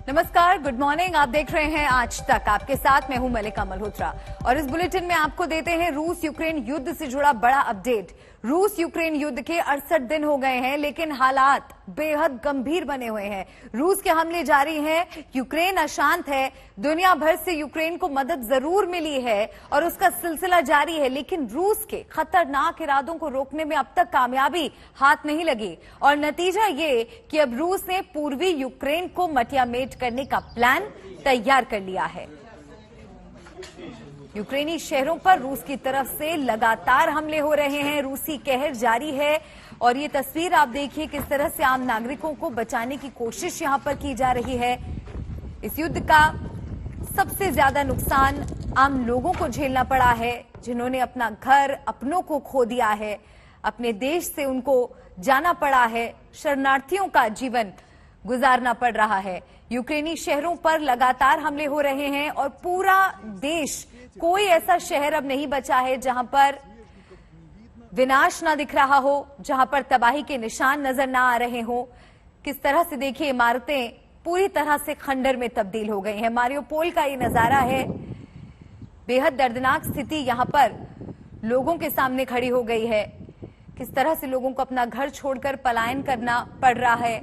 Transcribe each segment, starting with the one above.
नमस्कार, good morning. आप देख रहे हैं आज तक। आपके साथ मैं हूं मलिका मल्होत्रा और इस बुलेटिन में आपको देते हैं रूस यूक्रेन युद्ध से जुड़ा बड़ा अपडेट। रूस यूक्रेन युद्ध के 68 दिन हो गए हैं, लेकिन हालात बेहद गंभीर बने हुए हैं। रूस के हमले जारी हैं, यूक्रेन अशांत है। दुनिया भर से यूक्रेन को मदद जरूर मिली है और उसका सिलसिला जारी है, लेकिन रूस के खतरनाक इरादों को रोकने में अब तक कामयाबी हाथ नहीं लगी और नतीजा ये कि अब रूस ने पूर्वी यूक्रेन को मटियामेट करने का प्लान तैयार कर लिया है। यूक्रेनी शहरों पर रूस की तरफ से लगातार हमले हो रहे हैं, रूसी कहर जारी है और ये तस्वीर आप देखिए किस तरह से आम नागरिकों को बचाने की कोशिश यहां पर की जा रही है। इस युद्ध का सबसे ज्यादा नुकसान आम लोगों को झेलना पड़ा है, जिन्होंने अपना घर, अपनों को खो दिया है, अपने देश से उनको जाना पड़ा है, शरणार्थियों का जीवन गुजारना पड़ रहा है। यूक्रेनी शहरों पर लगातार हमले हो रहे हैं और पूरा देश, कोई ऐसा शहर अब नहीं बचा है जहां पर विनाश ना दिख रहा हो, जहां पर तबाही के निशान नजर ना आ रहे हो। किस तरह से देखिए, इमारतें पूरी तरह से खंडर में तब्दील हो गई हैं। मारियोपोल का ये नजारा है। बेहद दर्दनाक स्थिति यहां पर लोगों के सामने खड़ी हो गई है। किस तरह से लोगों को अपना घर छोड़कर पलायन करना पड़ रहा है।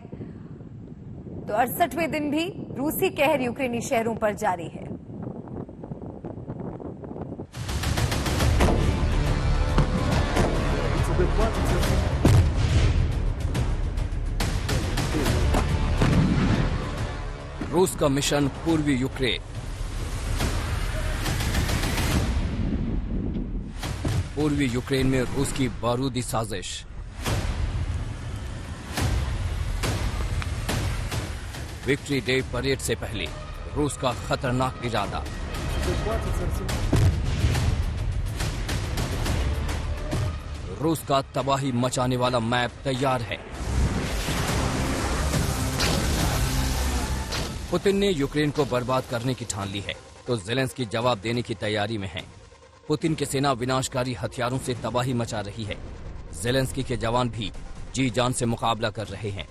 तो 68वें दिन भी रूसी कहर यूक्रेनी शहरों पर जारी है। रूस का मिशन पूर्वी यूक्रेन। पूर्वी यूक्रेन में रूस की बारूदी साजिश। विक्ट्री डे परेड से पहले रूस का खतरनाक इरादा। रूस का तबाही मचाने वाला मैप तैयार है। पुतिन ने यूक्रेन को बर्बाद करने की ठान ली है, तो ज़ेलेंस्की जवाब देने की तैयारी में है। पुतिन की सेना विनाशकारी हथियारों से तबाही मचा रही है। ज़ेलेंस्की के जवान भी जी जान से मुकाबला कर रहे हैं।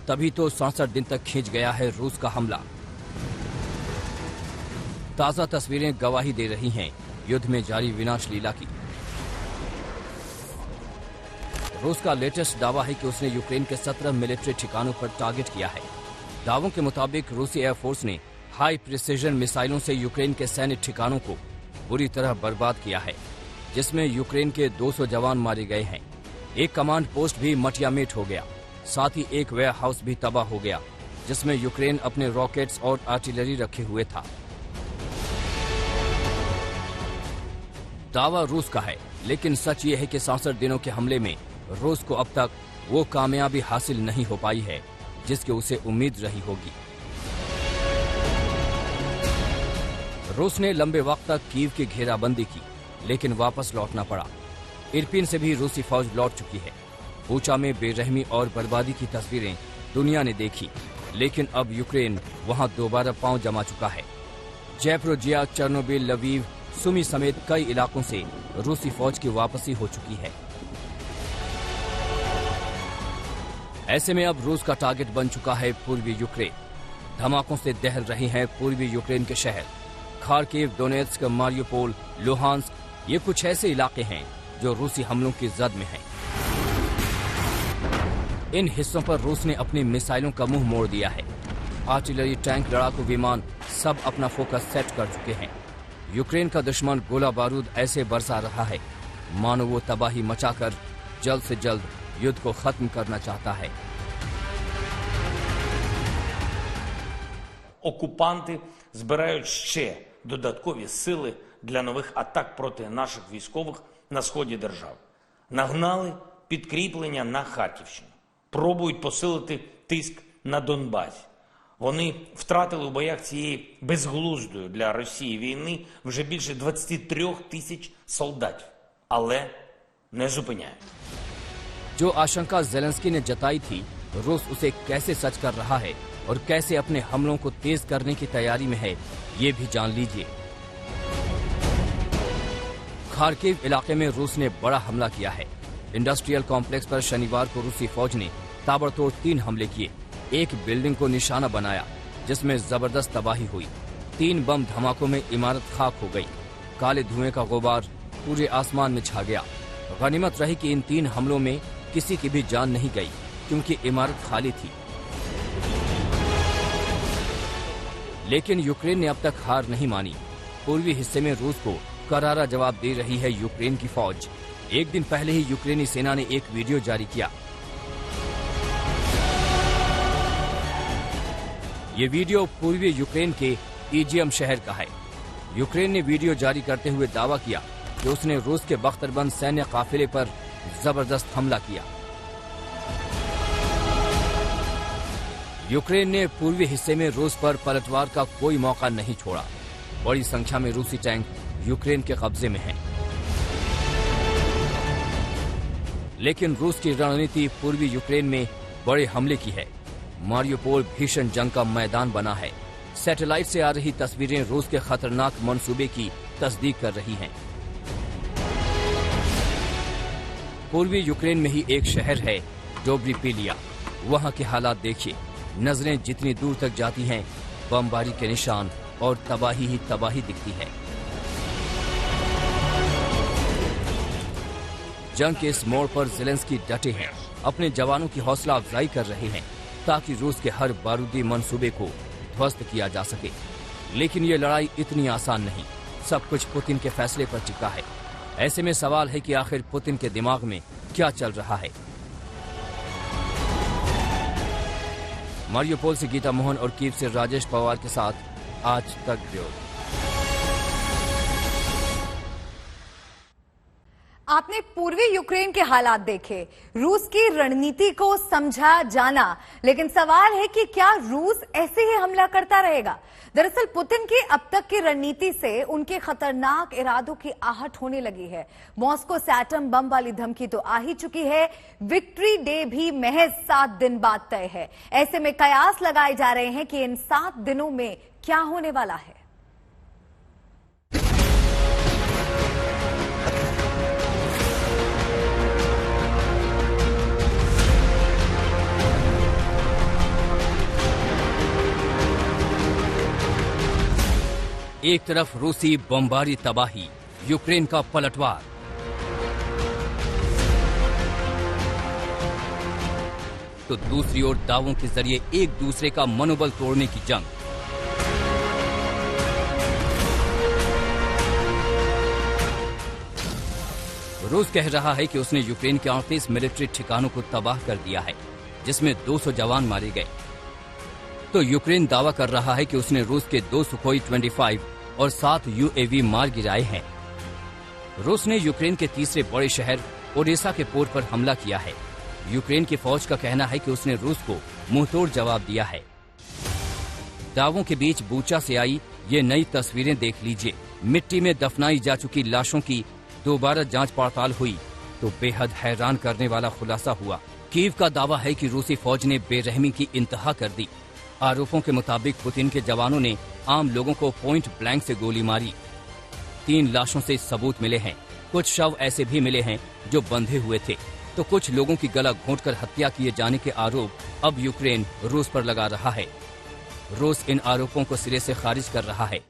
तभी तो 67 दिन तक खींच गया है रूस का हमला। ताजा तस्वीरें गवाही दे रही हैं युद्ध में जारी विनाश लीला की। रूस का लेटेस्ट दावा है कि उसने यूक्रेन के 17 मिलिट्री ठिकानों पर टारगेट किया है। दावों के मुताबिक रूसी एयरफोर्स ने हाई प्रिसीजन मिसाइलों से यूक्रेन के सैन्य ठिकानों को बुरी तरह बर्बाद किया है, जिसमें यूक्रेन के 200 जवान मारे गए हैं। एक कमांड पोस्ट भी मटियामेट हो गया। साथ ही एक वेयर हाउस भी तबाह हो गया, जिसमें यूक्रेन अपने रॉकेट्स और आर्टिलरी रखे हुए था। दावा रूस का है, लेकिन सच ये है कि 67 दिनों के हमले में रूस को अब तक वो कामयाबी हासिल नहीं हो पाई है जिसकी उसे उम्मीद रही होगी। रूस ने लंबे वक्त तक कीव की घेराबंदी की, लेकिन वापस लौटना पड़ा। इरपिन से भी रूसी फौज लौट चुकी है। बूचा में बेरहमी और बर्बादी की तस्वीरें दुनिया ने देखी, लेकिन अब यूक्रेन वहां दोबारा पांव जमा चुका है। जैपोरिजिया, चेर्नोबिल, लवीव, सुमी समेत कई इलाकों से रूसी फौज की वापसी हो चुकी है। ऐसे में अब रूस का टारगेट बन चुका है पूर्वी यूक्रेन। धमाकों से दहल रहे हैं पूर्वी यूक्रेन के शहर। खार्किव, डोनेत्स्क, मारियोपोल, लुहांस्क, ये कुछ ऐसे इलाके हैं जो रूसी हमलों की जद में हैं। इन हिस्सों पर रूस ने अपनी मिसाइलों का मुंह मोड़ दिया है। आर्टिलरी, टैंक, लड़ाकू विमान सब अपना फोकस सेट कर चुके हैं। यूक्रेन का दुश्मन गोला बारूद ऐसे बरसा रहा है मानो वो तबाही मचाकर जल्द से जल्द युद्ध को खत्म करना चाहता है। Окупанти збирають ще додаткові сили для нових атак проти наших військових на сході держави. Нагнали підкріплення на Харківщину. Пробують посилити тиск на Донбасі. Вони втратили у боях цієї безглуздої для Росії війни вже більше 23 тисяч солдатів. Але не зупиняють. जो आशंका ज़ेलेंस्की ने जताई थी, रूस उसे कैसे सच कर रहा है और कैसे अपने हमलों को तेज करने की तैयारी में है, ये भी जान लीजिए। खार्किव इलाके में रूस ने बड़ा हमला किया है। इंडस्ट्रियल कॉम्प्लेक्स पर शनिवार को रूसी फौज ने ताबड़तोड़ 3 हमले किए। एक बिल्डिंग को निशाना बनाया, जिसमें जबरदस्त तबाही हुई। 3 बम धमाकों में इमारत खाक हो गई। काले धुएं का गुबार पूरे आसमान में छा गया। गनीमत रही कि इन 3 हमलों में किसी की भी जान नहीं गई, क्योंकि इमारत खाली थी। लेकिन यूक्रेन ने अब तक हार नहीं मानी। पूर्वी हिस्से में रूस को करारा जवाब दे रही है यूक्रेन की फौज। एक दिन पहले ही यूक्रेनी सेना ने एक वीडियो जारी किया। ये वीडियो पूर्वी यूक्रेन के ईजियम शहर का है। यूक्रेन ने वीडियो जारी करते हुए दावा किया कि उसने रूस के बख्तरबंद सैन्य काफिले पर जबरदस्त हमला किया। यूक्रेन ने पूर्वी हिस्से में रूस पर पलटवार का कोई मौका नहीं छोड़ा। बड़ी संख्या में रूसी टैंक यूक्रेन के कब्जे में हैं। लेकिन रूस की रणनीति पूर्वी यूक्रेन में बड़े हमले की है। मारियोपोल भीषण जंग का मैदान बना है। सैटेलाइट से आ रही तस्वीरें रूस के खतरनाक मंसूबे की तस्दीक कर रही हैं। पूर्वी यूक्रेन में ही एक शहर है डोब्रीपिलिया। वहां के हालात देखिए। नजरें जितनी दूर तक जाती हैं, बमबारी के निशान और तबाही ही तबाही दिखती है। जंग के इस मोड़ पर ज़ेलेंस्की डटे हैं, अपने जवानों की हौसला अफजाई कर रहे हैं ताकि रूस के हर बारूदी मंसूबे को ध्वस्त किया जा सके। लेकिन ये लड़ाई इतनी आसान नहीं। सब कुछ पुतिन के फैसले पर टिका है। ऐसे में सवाल है कि आखिर पुतिन के दिमाग में क्या चल रहा है। मारियोपोल से गीता मोहन और कीव से राजेश पवार के साथ आज तक ब्यूरो। आपने पूर्वी यूक्रेन के हालात देखे, रूस की रणनीति को समझा जाना, लेकिन सवाल है कि क्या रूस ऐसे ही हमला करता रहेगा? दरअसल पुतिन की अब तक की रणनीति से उनके खतरनाक इरादों की आहट होने लगी है। मॉस्को से एटम बम वाली धमकी तो आ ही चुकी है। विक्ट्री डे भी महज 7 दिन बाद तय है। ऐसे में कयास लगाए जा रहे हैं कि इन 7 दिनों में क्या होने वाला है। एक तरफ रूसी बमबारी तबाही, यूक्रेन का पलटवार। तो दूसरी ओर दावों के जरिए एक दूसरे का मनोबल तोड़ने की जंग। रूस कह रहा है कि उसने यूक्रेन के 38 मिलिट्री ठिकानों को तबाह कर दिया है, जिसमें 200 जवान मारे गए। तो यूक्रेन दावा कर रहा है कि उसने रूस के 2 सुखोई 25 और 7 UAV मार गिराए हैं। रूस ने यूक्रेन के तीसरे बड़े शहर ओडेसा के पोर्ट पर हमला किया है। यूक्रेन की फौज का कहना है कि उसने रूस को मुंहतोड़ जवाब दिया है। दावों के बीच बूचा से आई ये नई तस्वीरें देख लीजिए। मिट्टी में दफनाई जा चुकी लाशों की दोबारा जांच पड़ताल हुई तो बेहद हैरान करने वाला खुलासा हुआ। कीव का दावा है कि रूसी फौज ने बेरहमी की इंतहा कर दी। आरोपों के मुताबिक पुतिन के जवानों ने आम लोगों को पॉइंट ब्लैंक से गोली मारी। 3 लाशों से सबूत मिले हैं। कुछ शव ऐसे भी मिले हैं जो बंधे हुए थे, तो कुछ लोगों की गला घोंटकर हत्या किए जाने के आरोप अब यूक्रेन रूस पर लगा रहा है। रूस इन आरोपों को सिरे से खारिज कर रहा है।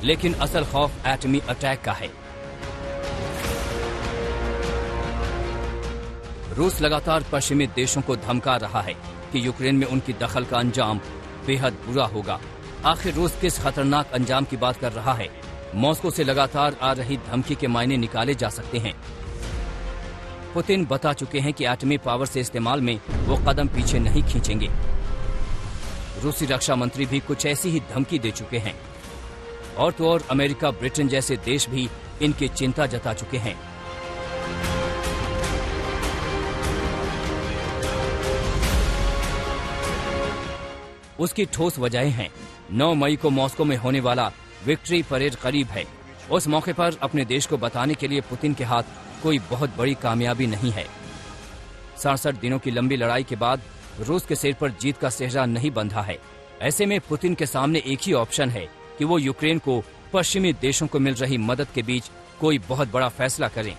लेकिन असल खौफ एटमी अटैक का है। रूस लगातार पश्चिमी देशों को धमका रहा है कि यूक्रेन में उनकी दखल का अंजाम बेहद बुरा होगा। आखिर रूस किस खतरनाक अंजाम की बात कर रहा है? मॉस्को से लगातार आ रही धमकी के मायने निकाले जा सकते हैं। पुतिन बता चुके हैं कि एटमी पावर से इस्तेमाल में वो कदम पीछे नहीं खींचेंगे। रूसी रक्षा मंत्री भी कुछ ऐसी ही धमकी दे चुके हैं। और तो और अमेरिका, ब्रिटेन जैसे देश भी इनकी चिंता जता चुके हैं। उसकी ठोस वजहें हैं। 9 मई को मॉस्को में होने वाला विक्ट्री परेड करीब है। उस मौके पर अपने देश को बताने के लिए पुतिन के हाथ कोई बहुत बड़ी कामयाबी नहीं है। 67 दिनों की लंबी लड़ाई के बाद रूस के सिर पर जीत का सेहरा नहीं बंधा है। ऐसे में पुतिन के सामने एक ही ऑप्शन है कि वो यूक्रेन को पश्चिमी देशों को मिल रही मदद के बीच कोई बहुत बड़ा फैसला करें।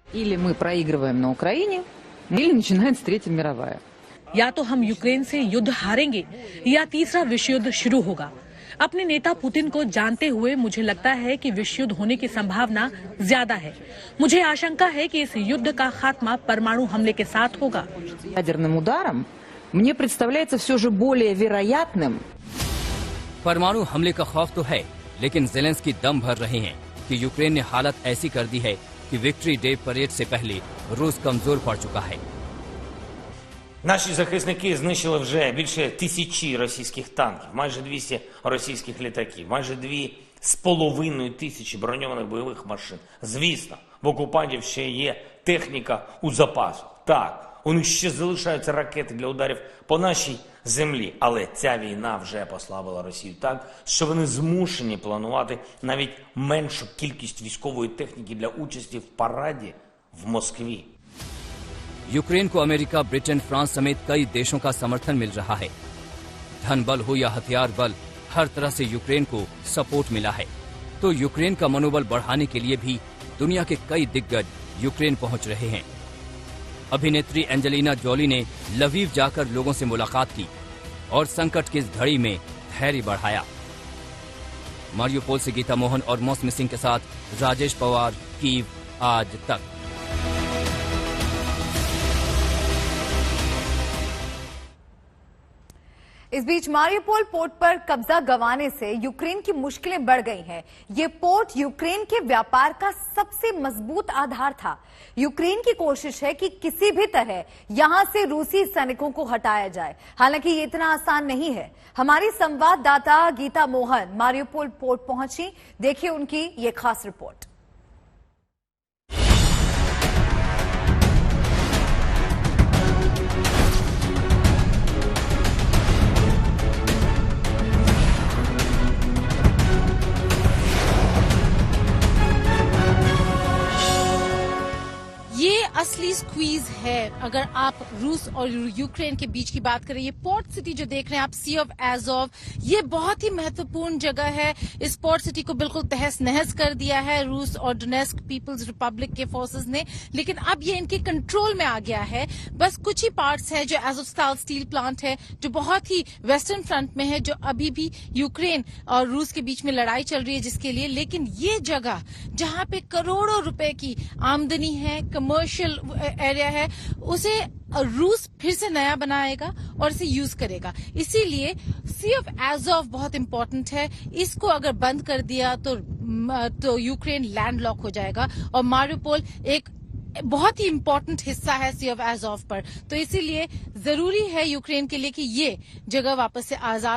Или мы проигрываем на Украине, или начинается Третья мировая. या तो हम यूक्रेन से युद्ध हारेंगे या तीसरा विश्व युद्ध शुरू होगा। अपने नेता पुतिन को जानते हुए मुझे लगता है कि विश्व युद्ध होने की संभावना ज्यादा है। मुझे आशंका है कि इस युद्ध का खात्मा परमाणु हमले के साथ होगा। Ядерным ударом мне представляется все же более вероятным. परमाणु हमले का खौफ तो है, लेकिन जेलेंस्की दम भर रहे हैं कि यूक्रेन ने हालत ऐसी कर दी है कि विक्ट्री डे परेड से पहले रूस कमजोर पड़ चुका है। Наші захисники знищили вже більше 1000 російських танків, майже 200 російських літаків, майже 2500 броньованих бойових машин. Звісно, в окупантів ще є техніка у запасу. Так, у них ще залишаються ракети для ударів по нашій землі. Але ця війна вже послабила Росію так, що вони змушені планувати навіть меншу кількість військової техніки для участі в параді в Москві. यूक्रेन को अमेरिका, ब्रिटेन, फ्रांस समेत कई देशों का समर्थन मिल रहा है। धन बल हो या हथियार बल, हर तरह से यूक्रेन को सपोर्ट मिला है। तो यूक्रेन का मनोबल बढ़ाने के लिए भी दुनिया के कई दिग्गज यूक्रेन पहुंच रहे हैं। अभिनेत्री एंजेलिना जोली ने लवीव जाकर लोगों से मुलाकात की और संकट की इस घड़ी में धैर्य बढ़ाया। मारियोपोल से गीता मोहन और मौसमी सिंह के साथ राजेश पवार, कीव आज तक। इस बीच मारियोपोल पोर्ट पर कब्जा गंवाने से यूक्रेन की मुश्किलें बढ़ गई हैं। ये पोर्ट यूक्रेन के व्यापार का सबसे मजबूत आधार था। यूक्रेन की कोशिश है कि किसी भी तरह यहां से रूसी सैनिकों को हटाया जाए। हालांकि ये इतना आसान नहीं है। हमारी संवाददाता गीता मोहन मारियोपोल पोर्ट पहुंची, देखिए उनकी ये खास रिपोर्ट। असली स्क्वीज है। अगर आप रूस और यूक्रेन के बीच की बात करें, ये पोर्ट सिटी जो देख रहे हैं आप, सी ऑफ एजोव, ये बहुत ही महत्वपूर्ण जगह है। इस पोर्ट सिटी को बिल्कुल तहस नहस कर दिया है रूस और डोनेस्क पीपल्स रिपब्लिक के फोर्सेस ने, लेकिन अब ये इनके कंट्रोल में आ गया है। बस कुछ ही पार्ट्स हैं जो एज़ोस्ताल स्टील प्लांट है, जो बहुत ही वेस्टर्न फ्रंट में है, जो अभी भी यूक्रेन और रूस के बीच में लड़ाई चल रही है जिसके लिए। लेकिन ये जगह जहां पे करोड़ों रुपए की आमदनी है, कमर्शियल एरिया है, उसे रूस फिर से नया बनाएगा और इसे यूज करेगा। इसीलिए सी ऑफ एजोव बहुत इंपॉर्टेंट है। इसको अगर बंद कर दिया तो यूक्रेन लैंडलॉक हो जाएगा और मारियोपोल एक बहुत ही इंपॉर्टेंट हिस्सा है सी ऑफ एजोव पर। तो इसीलिए जरूरी है यूक्रेन के लिए कि ये जगह वापस से आजाद